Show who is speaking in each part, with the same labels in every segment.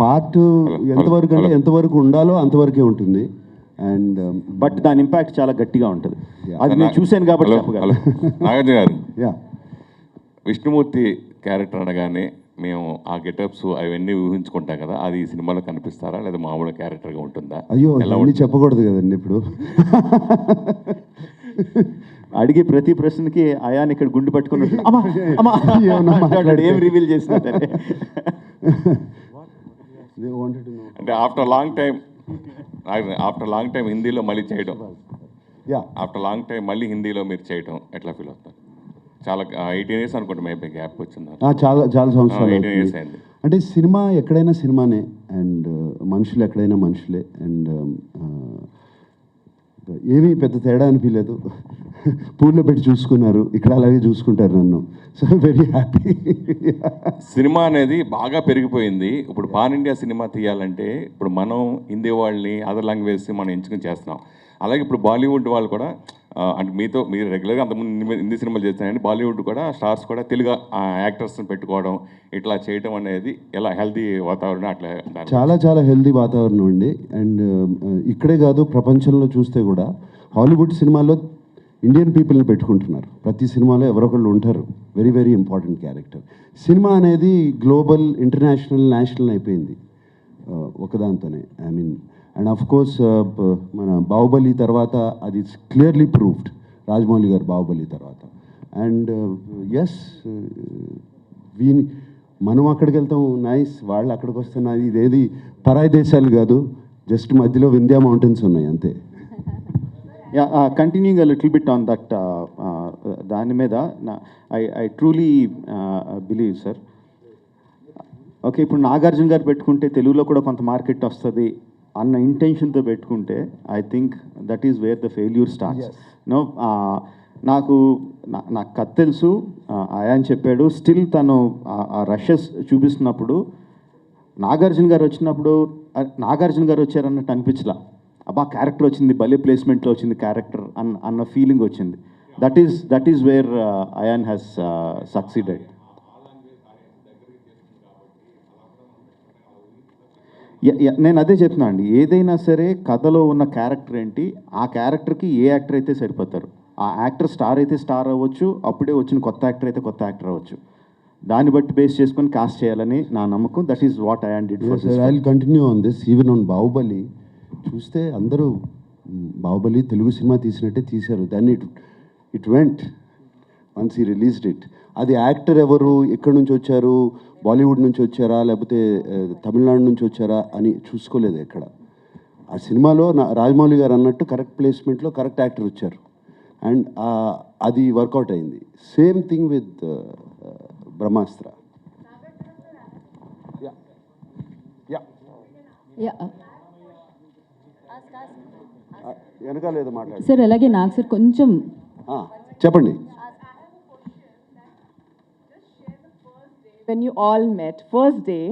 Speaker 1: Part ఎంతవరకు అంటే ఎంతవరకు ఉండాలో అంతవరకే ఉంటుంది. అండ్
Speaker 2: బట్ దాని ఇంపాక్ట్ చాలా గట్టిగా ఉంటుంది. అది నేను చూశాను కాబట్టి చెప్పగలను.
Speaker 3: నాగార్జున గారు,
Speaker 1: యా,
Speaker 3: విష్ణుమూర్తి క్యారెక్టర్ అనగానే మేము ఆ గెటప్స్ అవన్నీ ఊహించుకుంటాం కదా, అది ఈ సినిమాలో కనిపిస్తారా లేదా మామూలు క్యారెక్టర్గా ఉంటుందా?
Speaker 1: అయ్యో అవన్నీ చెప్పకూడదు కదండి ఇప్పుడు.
Speaker 2: అడిగి ప్రతి ప్రశ్నకి అయాన్ ఇక్కడ గుండు పట్టుకుని ఏం రివీల్ చేసినా
Speaker 3: అంటే ఆఫ్టర్ లాంగ్ టైం హిందీలో మళ్ళీ చేయడం, ఆఫ్టర్ లాంగ్ టైం మళ్ళీ హిందీలో మీరు చేయడం ఎట్లా ఫీల్ అవుతారు? చాలా 18 years అనుకుంటా మేబీ గ్యాప్ వచ్చింది.
Speaker 1: చాలా సంవత్సరాలు
Speaker 3: 18 years అయింది.
Speaker 1: అంటే సినిమా ఎక్కడైనా సినిమానే, అండ్ మనుషులు ఎక్కడైనా మనుషులే. అండ్ ఏమీ పెద్ద తేడా అనిపించలేదు. పూల్లో పెట్టి చూసుకున్నారు, ఇక్కడ అలాగే చూసుకుంటారు నన్ను. So very happy.
Speaker 3: సినిమా అనేది బాగా పెరిగిపోయింది. ఇప్పుడు పాన్ ఇండియా సినిమా తీయాలంటే ఇప్పుడు మనం హిందీ వాళ్ళని అదర్ లాంగ్వేజ్ మనం ఎంచుకుని చేస్తున్నాం. అలాగే ఇప్పుడు బాలీవుడ్ వాళ్ళు కూడా అంటే మీరు రెగ్యులర్గా అంతకుముందు హిందీ సినిమాలు చేస్తారండి, బాలీవుడ్ కూడా స్టార్స్ కూడా తెలుగు యాక్టర్స్ని పెట్టుకోవడం ఇట్లా చేయడం అనేది ఎలా హెల్తీ వాతావరణం అట్లా?
Speaker 1: చాలా హెల్తీ వాతావరణం అండి. అండ్ ఇక్కడే కాదు, ప్రపంచంలో చూస్తే కూడా హాలీవుడ్ సినిమాలో ఇండియన్ పీపుల్ని పెట్టుకుంటున్నారు. ప్రతి సినిమాలో ఎవరొకళ్ళు ఉంటారు, వెరీ ఇంపార్టెంట్ క్యారెక్టర్. సినిమా అనేది గ్లోబల్, ఇంటర్నేషనల్, నేషనల్ అయిపోయింది ఒకదాంతోనే. I mean, and of course మన బాహుబలి తర్వాత అది క్లియర్లీ ప్రూవ్డ్, రాజమౌళి గారు బాహుబలి తర్వాత. అండ్ ఎస్, మనం అక్కడికి వెళ్తాం నైస్, వాళ్ళు అక్కడికి వస్తున్నారు. ఇదేది పరాయి దేశాలు కాదు, జస్ట్ మధ్యలో వింధ్యా మౌంటైన్స్ ఉన్నాయి అంతే.
Speaker 2: Continuing a little bit on that, దాని మీద I truly believe sir. Okay, ఇప్పుడు నాగార్జున గారు పెట్టుకుంటే తెలుగులో కూడా కొంత మార్కెట్ వస్తుంది అన్న ఇంటెన్షన్తో పెట్టుకుంటే I think that is where the failure starts. No, నాకు కథ తెలుసు, అయాన్ చెప్పాడు. స్టిల్ తను ఆ రషెస్ చూపిస్తున్నప్పుడు నాగార్జున గారు వచ్చినప్పుడు నాగార్జున గారు వచ్చారన్నట్టు అనిపించలా. అబ్బా క్యారెక్టర్ వచ్చింది, భలే ప్లేస్మెంట్లో వచ్చింది క్యారెక్టర్ అన్న ఫీలింగ్ వచ్చింది. That is where Ayan has succeeded. నేను అదే చెప్తున్నా అండి, ఏదైనా సరే కథలో ఉన్న క్యారెక్టర్ ఏంటి, ఆ క్యారెక్టర్కి ఏ యాక్టర్ అయితే సరిపోతారు. ఆ యాక్టర్ స్టార్ అయితే స్టార్ అవ్వచ్చు, అప్పుడే వచ్చిన కొత్త యాక్టర్ అయితే కొత్త యాక్టర్ అవ్వచ్చు. దాన్ని బట్టి బేస్ చేసుకొని కాస్ట్ చేయాలని నా నమ్మకం. That is what I did for this.
Speaker 1: I will continue on this. Even on Baahubali చూస్తే అందరూ బాహుబలి తెలుగు సినిమా తీసినట్టే తీశారు. Then it went once he released it. అది యాక్టర్ ఎవరు, ఎక్కడి నుంచి వచ్చారు, బాలీవుడ్ నుంచి వచ్చారా లేకపోతే తమిళనాడు నుంచి వచ్చారా అని చూసుకోలేదు ఎక్కడ. ఆ సినిమాలో రాజమౌళి గారు అన్నట్టు కరెక్ట్ ప్లేస్మెంట్లో కరెక్ట్ యాక్టర్ వచ్చారు. అండ్ అది వర్కౌట్ అయింది. సేమ్ థింగ్ విత్ బ్రహ్మాస్త్ర. వెనకాలేదు మాట్లాడు
Speaker 4: సార్. అలాగే నాకు సార్ కొంచెం
Speaker 1: చెప్పండి.
Speaker 5: When you all met first day,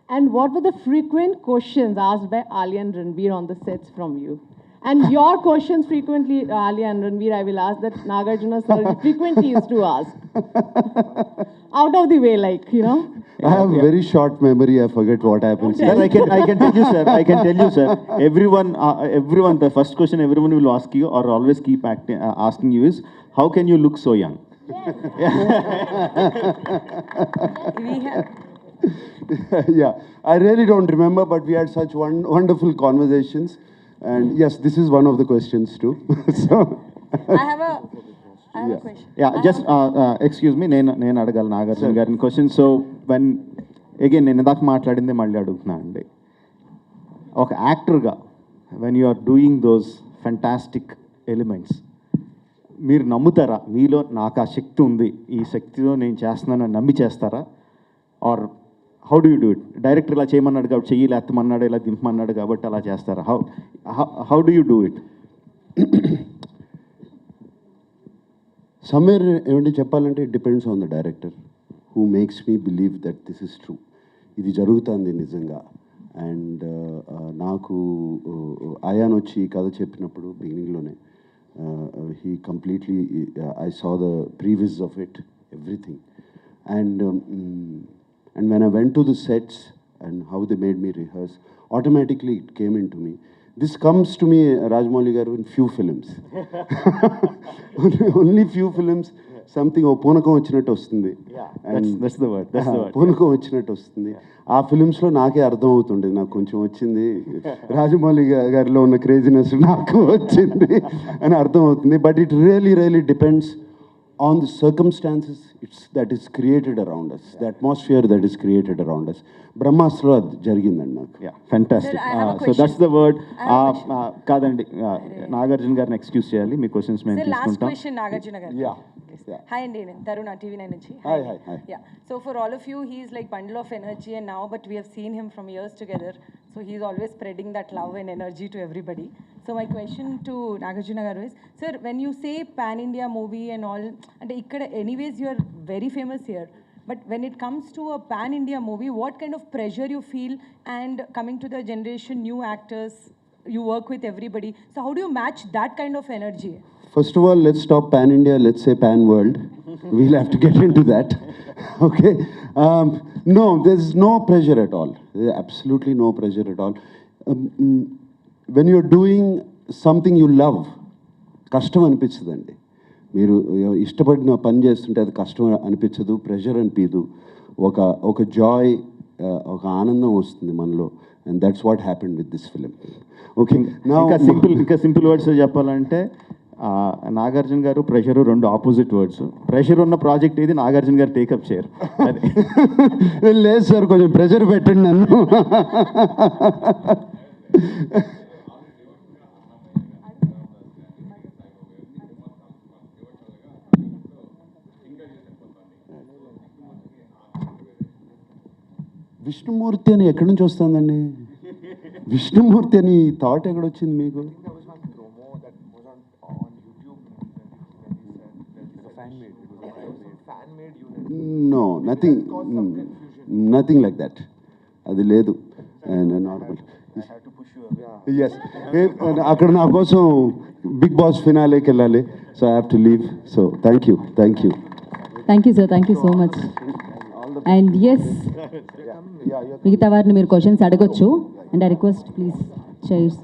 Speaker 5: and what were the frequent questions asked by Alia and Ranveer on the sets from you? And your questions frequently, Alia and Ranveer, I will ask that Nagarjuna sir frequently used to ask. Out of the way, like, you know.
Speaker 1: I have very short memory. I forget what happens.
Speaker 2: Sir, I can tell you, sir. I can tell you, sir. Everyone, the first question everyone will ask you or always keep asking you is, how can you look so young?
Speaker 1: Yeah, I really don't remember, but we had such wonderful conversations. And yes, this is one of the questions too. So
Speaker 6: I have a question.
Speaker 2: Yeah, just excuse me, నేను అడగాలి నాగార్జున గారిని question. So when again నేను ఇందాక మాట్లాడిందే మళ్ళీ అడుగుతున్నా అండి. ఒక యాక్టర్గా when you are doing those fantastic elements, మీరు నమ్ముతారా మీలో నాకు ఆ శక్తి ఉంది, ఈ శక్తితో నేను చేస్తున్నానని నమ్మి చేస్తారా? Or how do you do it? Director ఇలా చేయమన్నాడు కాబట్టి చెయ్యి, ఎత్తమన్నాడు, ఇలా దింపమన్నాడు కాబట్టి అలా చేస్తారా? How do you do it?
Speaker 1: Somewhere ఏమంటే చెప్పాలంటే it depends on the director who makes me believe that this is true, ఇది జరుగుతుంది నిజంగా. అండ్ నాకు అయాన్ వచ్చి కథ చెప్పినప్పుడు బిగినింగ్లోనే he completely I saw the previs of it, everything. And when I went to the sets, and how they made me rehearse. Automatically it came into me. This comes to me, Rajamouli garu, in few films. Only few films, something పూనకం వచ్చినట్టు వస్తుంది.
Speaker 2: That's the word.
Speaker 1: పూనకం వచ్చినట్టు వస్తుంది. ఆ ఫిలిమ్స్లో నాకే అర్థం అవుతుండే, నాకు కొంచెం వచ్చింది, రాజమౌళి గారిలో ఉన్న క్రేజినెస్ నాకు వచ్చింది అని అర్థం అవుతుంది. But it really depends on the circumstances that is created around us, the atmosphere that is created around us. బ్రహ్మాస్త్రలో అది జరిగిందండి నాకు.
Speaker 2: Yeah, fantastic.
Speaker 6: Sir, I have a
Speaker 2: So
Speaker 6: question.
Speaker 2: that's the word.
Speaker 6: I have a
Speaker 2: కాదండి, నాగార్జున గారిని excuse చేయాలి, మీ questions మేము
Speaker 6: Sir, last
Speaker 2: తీసుకుంటాం.
Speaker 6: question, Nagarjuna garu.
Speaker 1: Yeah.
Speaker 6: Hi, Andy. Taruna, TV9 నుంచి.
Speaker 1: Hi.
Speaker 6: Yeah. So for all of you, he's like bundle of energy, and now, but we have seen him from years together. So he's always spreading that love and energy to everybody. So my question to Nagarjuna garu is, sir, when you say pan-India movie and all, and ikkada, anyways, you are very famous here. But when it comes to a pan-India movie, what kind of pressure you feel? And coming to the generation, new actors, you work with everybody. So how do you match that kind of energy?
Speaker 1: First of all, let's stop pan India, let's say pan world. We'll have to get into that. Okay. No, there's no pressure at all. Absolutely no pressure at all. When you're doing something you love, కష్టం అనిపించదండి. మీరు ఇష్టపడిన పని చేస్తుంటే అది కష్టం అనిపించదు, pressure అనిపించదు, ఒక జాయ్, ఒక ఆనందం వస్తుంది మనలో. And that's what happened with this film. Okay,
Speaker 2: ఇంకా సింపుల్ వర్డ్స్ చెప్పాలంటే, నాగార్జున గారు ప్రెషర్ రెండు ఆపోజిట్ వర్డ్స్. ప్రెషర్ ఉన్న ప్రాజెక్ట్ ఇది నాగార్జున గారు టేకప్ చేయరు.
Speaker 1: లేదు సార్, కొంచెం ప్రెషర్ పెట్టండి నన్ను. విష్ణుమూర్తి అని ఎక్కడి నుంచి వస్తుందండి? విష్ణుమూర్తి అని థాట్ ఎక్కడొచ్చింది మీకు? No, nothing like that. అది లేదు. నార్మల్. ఎస్, అక్కడ నా కోసం బిగ్ బాస్ ఫినాలేకి వెళ్ళాలి. So I have to leave. So thank you.
Speaker 4: Thank you, sir. Thank you so much. And yes, మిగతా వారిని మీరు క్వశ్చన్స్ అడగొచ్చు. And I request please chairs.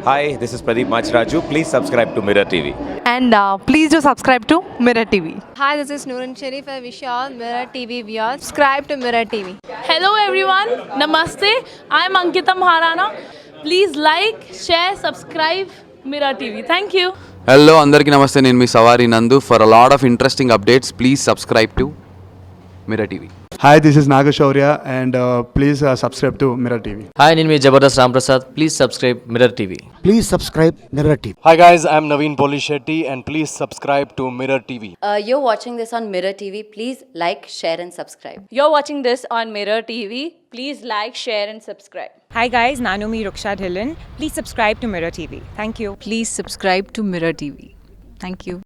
Speaker 7: Hi, this is Pradeep Machraju. Please subscribe to Mirror TV.
Speaker 8: And please do subscribe to Mirror TV.
Speaker 9: Hi, this is Noorun Sharif. I wish you all Mirror TV viewers subscribe to Mirror TV.
Speaker 10: Hello everyone, Namaste. I'm Ankita Maharana. Please like, share, subscribe Mirror TV. Thank you.
Speaker 11: Hello, andarki namaste. Nenu mee Savari Nandu. For a lot of interesting updates, please subscribe to Mirror TV.
Speaker 12: Hi, this is Nagashaurya and please subscribe to Mirror TV.
Speaker 13: Hi, name is Jabardast Ramprasad. Please subscribe Mirror TV.
Speaker 14: Please subscribe Mirror TV.
Speaker 15: Hi guys, I'm Naveen Polishetty and please subscribe to Mirror TV.
Speaker 9: You're watching this on Mirror TV. Please like, share and subscribe.
Speaker 8: You're watching this on Mirror TV. Please like, share and subscribe.
Speaker 16: Hi guys, Nanumi Ruksha Dhillon. Please subscribe to Mirror TV. Thank you.
Speaker 9: Please subscribe to Mirror TV. Thank you.